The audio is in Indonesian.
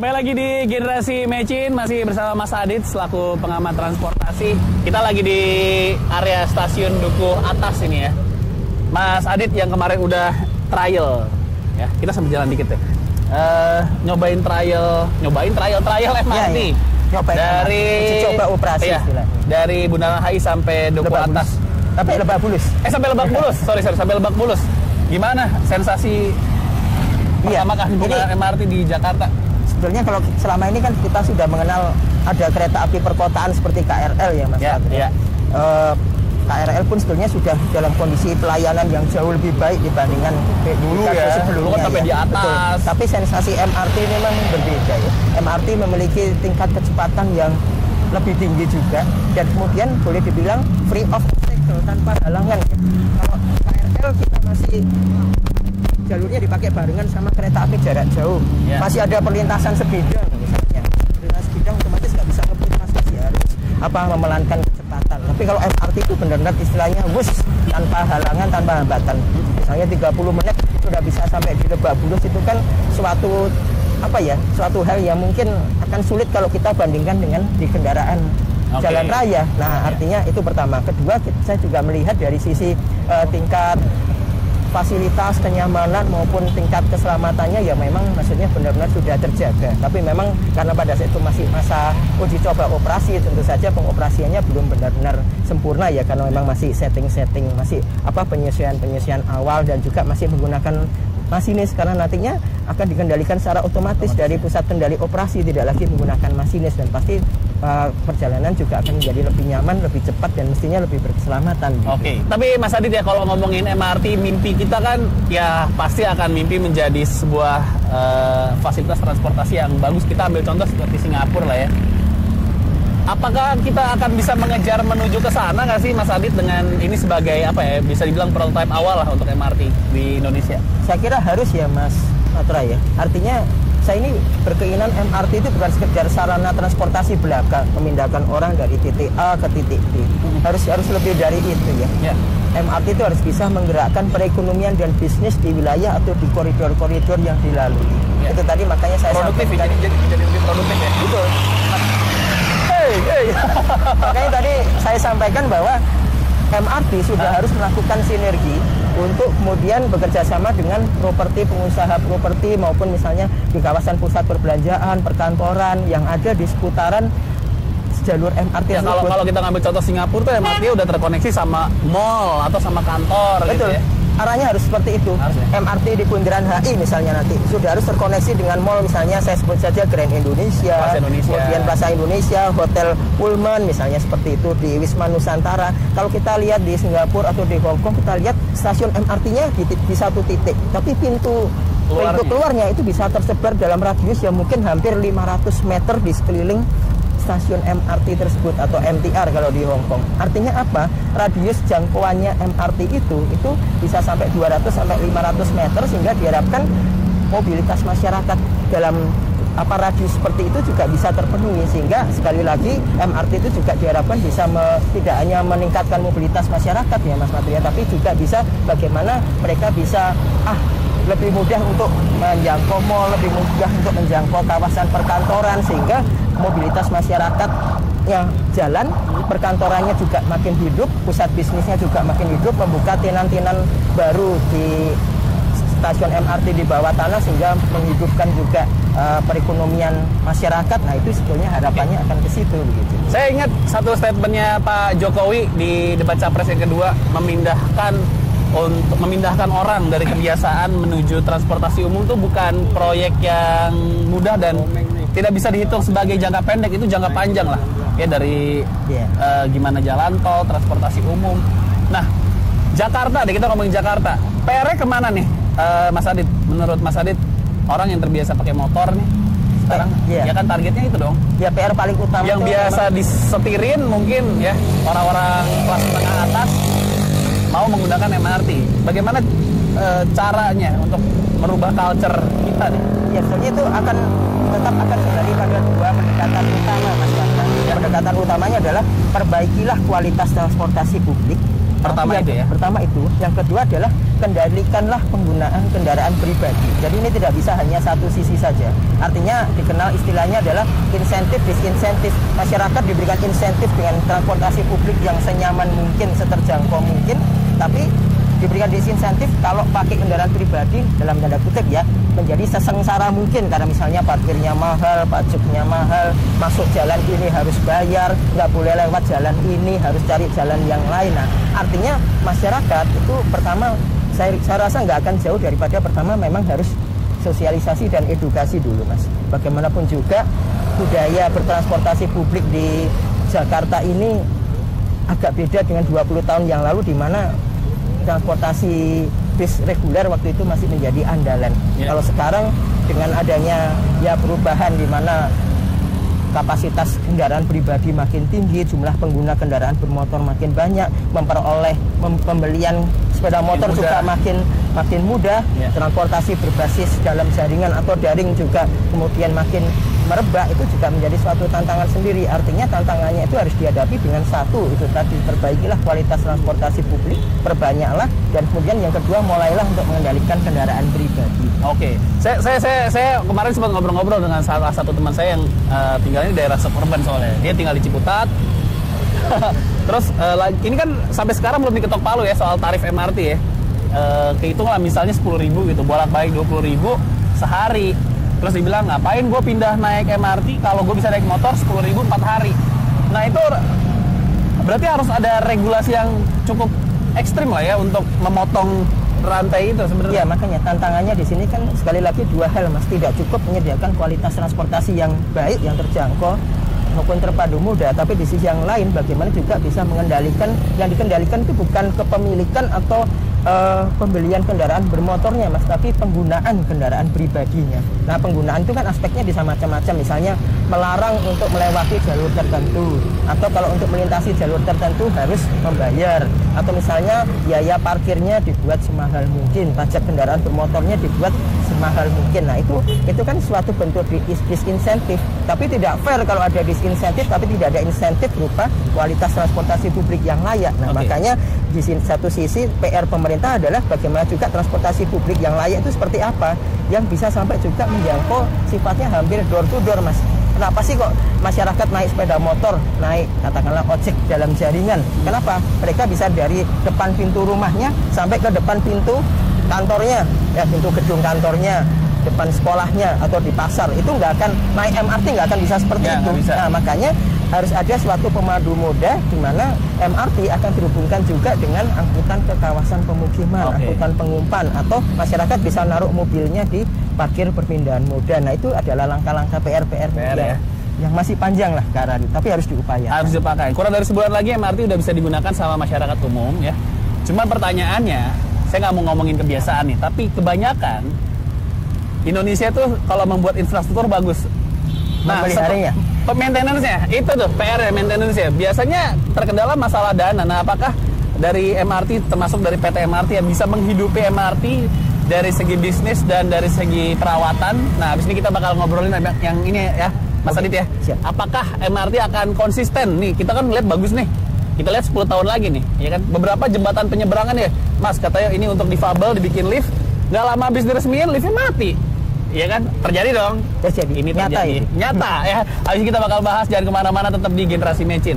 Kembali lagi di Generasi Mecin, masih bersama Mas Adit selaku pengamat transportasi. Kita lagi di area stasiun Dukuh Atas ini ya. Mas Adit yang kemarin udah trial ya, kita sambil jalan dikit ya. Nyobain trial MRT. Nyobain dari coba operasi iya, dari Bundaran HI sampai Dukuh Atas. Sampai Lebak Bulus. Sampai Lebak Bulus. Sampai Lebak Bulus. Gimana sensasi pertama kali menggunakan MRT di Jakarta? Sebetulnya kalau selama ini kan kita sudah mengenal ada kereta api perkotaan seperti KRL ya Mas. Iya. KRL pun sebetulnya sudah dalam kondisi pelayanan yang jauh lebih baik dibandingkan dulu ya. Dulu kan sampai di atas. Betul. Tapi sensasi MRT memang berbeda ya. MRT memiliki tingkat kecepatan yang lebih tinggi juga dan kemudian boleh dibilang free of obstacle, tanpa halangan. Kalau KRL kita masih jalurnya dipakai barengan sama kereta api jarak jauh. Masih ada perlintasan sebidang misalnya. Perlintasan sebidang otomatis nggak bisa ngebut, masih harus memelankan kecepatan. Tapi kalau MRT itu benar-benar istilahnya tanpa halangan, tanpa hambatan. Misalnya 30 menit sudah bisa sampai di Lebak Bulus, itu kan suatu hal yang mungkin akan sulit kalau kita bandingkan dengan di kendaraan jalan raya. Nah, artinya itu pertama. Kedua, saya juga melihat dari sisi tingkat fasilitas, kenyamanan maupun tingkat keselamatannya ya memang maksudnya benar-benar sudah terjaga. Tapi memang karena pada saat itu masih masa uji coba operasi, tentu saja pengoperasiannya belum benar-benar sempurna ya, karena memang masih setting-setting, masih penyesuaian awal dan juga masih menggunakan masinis, karena nantinya akan dikendalikan secara otomatis dari pusat kendali operasi, tidak lagi menggunakan masinis, dan pasti perjalanan juga akan menjadi lebih nyaman, lebih cepat, dan mestinya lebih berkeselamatan. Oke, tapi Mas Adit ya, kalau ngomongin MRT, mimpi kita kan ya pasti akan mimpi menjadi sebuah fasilitas transportasi yang bagus. Kita ambil contoh seperti Singapura lah ya. Apakah kita akan bisa mengejar menuju ke sana nggak sih Mas Adit, dengan ini sebagai bisa dibilang prototipe awal lah untuk MRT di Indonesia? Saya kira harus ya Mas Matra ya. Artinya saya ini berkeinginan MRT itu bukan sekedar sarana transportasi belaka, memindahkan orang dari titik A ke titik B. Harus lebih dari itu ya. MRT itu harus bisa menggerakkan perekonomian dan bisnis di wilayah atau di koridor-koridor yang dilalui. Itu tadi makanya saya produktif, jadi lebih produktif ya. Betul. Makanya tadi saya sampaikan bahwa MRT sudah harus melakukan sinergi untuk kemudian bekerja sama dengan pengusaha properti maupun misalnya di kawasan pusat perbelanjaan, perkantoran yang ada di seputaran jalur MRT. Ya, kalau kita ngambil contoh Singapura tuh MRT udah terkoneksi sama mall atau sama kantor. Betul. Gitu ya. Arahnya harus seperti itu. MRT di Bundaran HI misalnya nanti sudah harus terkoneksi dengan mall, misalnya saya sebut saja Grand Indonesia, kemudian Plaza Indonesia, Hotel Pullman misalnya seperti itu di Wisma Nusantara. Kalau kita lihat di Singapura atau di Hong Kong, kita lihat stasiun MRT-nya di satu titik, tapi pintu keluarnya itu bisa tersebar dalam radius yang mungkin hampir 500 meter di sekeliling stasiun MRT tersebut, atau MTR kalau di Hong Kong. Artinya apa? Radius jangkauannya MRT itu bisa sampai 200 sampai 500 meter, sehingga diharapkan mobilitas masyarakat dalam radius seperti itu juga bisa terpenuhi, sehingga sekali lagi MRT itu juga diharapkan bisa tidak hanya meningkatkan mobilitas masyarakat ya Mas Matria, tapi juga bisa bagaimana mereka bisa lebih mudah untuk menjangkau mall, lebih mudah untuk menjangkau kawasan perkantoran, sehingga mobilitas masyarakat yang jalan, perkantorannya juga makin hidup, pusat bisnisnya juga makin hidup, membuka tenan-tenan baru di stasiun MRT di bawah tanah, sehingga menghidupkan juga perekonomian masyarakat. Nah, itu sebetulnya harapannya akan ke situ begitu. Saya ingat satu statementnya Pak Jokowi di debat Capres yang kedua, memindahkan orang dari kebiasaan menuju transportasi umum itu bukan proyek yang mudah dan tidak bisa dihitung sebagai jangka pendek, itu jangka panjang lah ya, dari gimana jalan tol, transportasi umum. Nah, Jakarta deh, kita ngomongin Jakarta, PR-nya kemana nih Mas Adit? Menurut Mas Adit, orang yang terbiasa pakai motor nih sekarang, ya kan targetnya itu dong ya, PR paling utama yang biasa disetirin mungkin ya, orang-orang kelas menengah atas mau menggunakan MRT. Bagaimana caranya untuk merubah culture kita nih? Ya, sebenarnya itu tetap akan kembali pada dua pendekatan utama Mas Bambang. Pendekatan utamanya adalah perbaikilah kualitas transportasi publik, Pertama itu ya? Pertama itu. Yang kedua adalah kendalikanlah penggunaan kendaraan pribadi. Jadi ini tidak bisa hanya satu sisi saja. Artinya dikenal istilahnya adalah insentif, disinsentif. Masyarakat diberikan insentif dengan transportasi publik yang senyaman mungkin, seterjangkau mungkin, tapi diberikan disinsentif kalau pakai kendaraan pribadi dalam tanda kutip ya, menjadi sesengsara mungkin karena misalnya parkirnya mahal, pajaknya mahal, masuk jalan ini harus bayar, nggak boleh lewat jalan ini, harus cari jalan yang lain. Nah, artinya masyarakat itu pertama saya rasa nggak akan jauh daripada pertama memang harus sosialisasi dan edukasi dulu, Mas. Bagaimanapun juga budaya bertransportasi publik di Jakarta ini agak beda dengan 20 tahun yang lalu di mana transportasi bis reguler waktu itu masih menjadi andalan. Kalau sekarang dengan adanya ya perubahan di mana kapasitas kendaraan pribadi makin tinggi, jumlah pengguna kendaraan bermotor makin banyak, memperoleh pembelian sepeda motor juga makin mudah, transportasi berbasis dalam jaringan atau daring juga kemudian makin merebak, itu juga menjadi suatu tantangan sendiri. Artinya tantangannya itu harus dihadapi dengan satu, itu tadi, perbaikilah kualitas transportasi publik, perbanyaklah, dan kemudian yang kedua mulailah untuk mengendalikan kendaraan pribadi. Oke, saya kemarin sempat ngobrol-ngobrol dengan salah satu teman saya yang tinggalnya di daerah suburban soalnya. Dia tinggal di Ciputat. Terus ini kan sampai sekarang belum diketok palu ya soal tarif MRT ya. Kehitung lah misalnya 10.000 gitu, bolak-balik 20.000 sehari. Terus dibilang ngapain gue pindah naik MRT kalau gue bisa naik motor 10.000 4 hari. Nah itu berarti harus ada regulasi yang cukup ekstrim lah ya untuk memotong rantai itu sebenarnya. Ya, makanya tantangannya di sini kan sekali lagi dua hal, Mas. Tidak cukup menyediakan kualitas transportasi yang baik, yang terjangkau maupun terpadu mudah, tapi di sisi yang lain bagaimana juga bisa mengendalikan, yang dikendalikan itu bukan kepemilikan atau pembelian kendaraan bermotornya, Mas, tapi penggunaan kendaraan pribadinya. Nah, penggunaan itu kan aspeknya bisa macam-macam, misalnya melarang untuk melewati jalur tertentu, atau kalau untuk melintasi jalur tertentu harus membayar, atau misalnya biaya parkirnya dibuat semahal mungkin, pajak kendaraan bermotornya dibuat semahal mungkin. Nah, itu kan suatu bentuk disinsentif, tapi tidak fair kalau ada disinsentif tapi tidak ada insentif berupa kualitas transportasi publik yang layak. Nah, makanya di satu sisi PR pemerintah adalah bagaimana juga transportasi publik yang layak itu seperti apa, yang bisa sampai juga menjangkau sifatnya hampir door to door, Mas. Kenapa sih kok masyarakat naik sepeda motor, naik katakanlah ojek dalam jaringan? Kenapa? Mereka bisa dari depan pintu rumahnya sampai ke depan pintu kantornya, ya, pintu gedung kantornya, depan sekolahnya atau di pasar. Itu nggak akan naik MRT, nggak akan bisa seperti itu. Bisa. Nah, makanya harus ada suatu pemadu moda di mana MRT akan dihubungkan juga dengan angkutan ke kawasan pemukiman, angkutan pengumpan, atau masyarakat bisa naruh mobilnya di parkir perpindahan moda. Nah, itu adalah langkah-langkah PR ya, yang masih panjang lah ke arah itu, tapi harus diupayakan. Harus dipakai. Kurang dari sebulan lagi MRT udah bisa digunakan sama masyarakat umum ya. Cuman pertanyaannya, saya nggak mau ngomongin kebiasaan nih, tapi kebanyakan Indonesia tuh kalau membuat infrastruktur bagus. Nah, memeliharanya. Maintenance-nya, itu tuh PR ya, maintenance-nya. Biasanya terkendala masalah dana. Nah, apakah dari MRT, termasuk dari PT MRT yang bisa menghidupi MRT dari segi bisnis dan dari segi perawatan? Nah, habis ini kita bakal ngobrolin yang ini ya, Mas Adit ya. Siap. Apakah MRT akan konsisten? Nih, kita kan lihat bagus nih. Kita lihat 10 tahun lagi nih, ya kan? Beberapa jembatan penyeberangan ya, Mas, katanya ini untuk difabel, dibikin lift. Nggak lama habis diresmiin, liftnya mati. Iya kan? Terjadi dong. Terjadi. Ini terjadi. Nyata ya. Habis kita bakal bahas, jangan kemana-mana, tetap di Generasi Mecin.